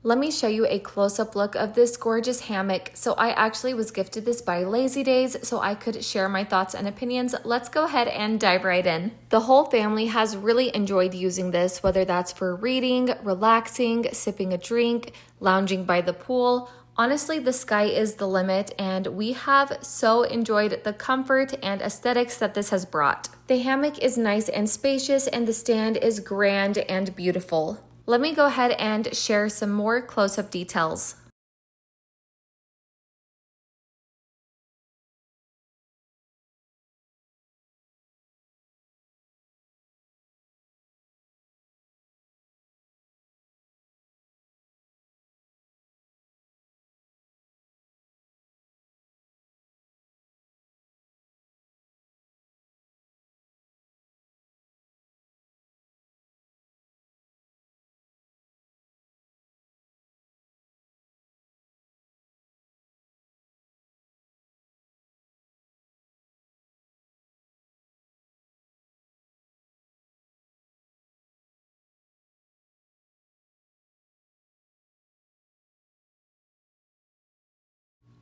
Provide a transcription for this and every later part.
Let me show you a close-up look of this gorgeous hammock. So I actually was gifted this by Lazy Daze so I could share my thoughts and opinions. Let's go ahead and dive right in. The whole family has really enjoyed using this, whether that's for reading, relaxing, sipping a drink, lounging by the pool. Honestly, the sky is the limit, and we have so enjoyed the comfort and aesthetics that this has brought. The hammock is nice and spacious, and the stand is grand and beautiful. Let me go ahead and share some more close-up details.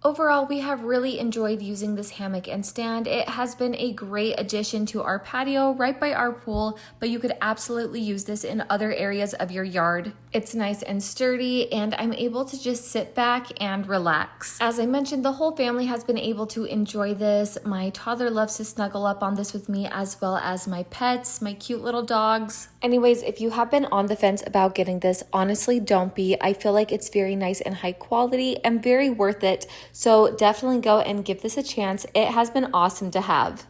Overall, we have really enjoyed using this hammock and stand. It has been a great addition to our patio right by our pool, but you could absolutely use this in other areas of your yard. It's nice and sturdy, and I'm able to just sit back and relax. As I mentioned, the whole family has been able to enjoy this. My toddler loves to snuggle up on this with me, as well as my pets, my cute little dogs. Anyways, if you have been on the fence about getting this, honestly, don't be. I feel like it's very nice and high quality and very worth it. So definitely go and give this a chance. It has been awesome to have.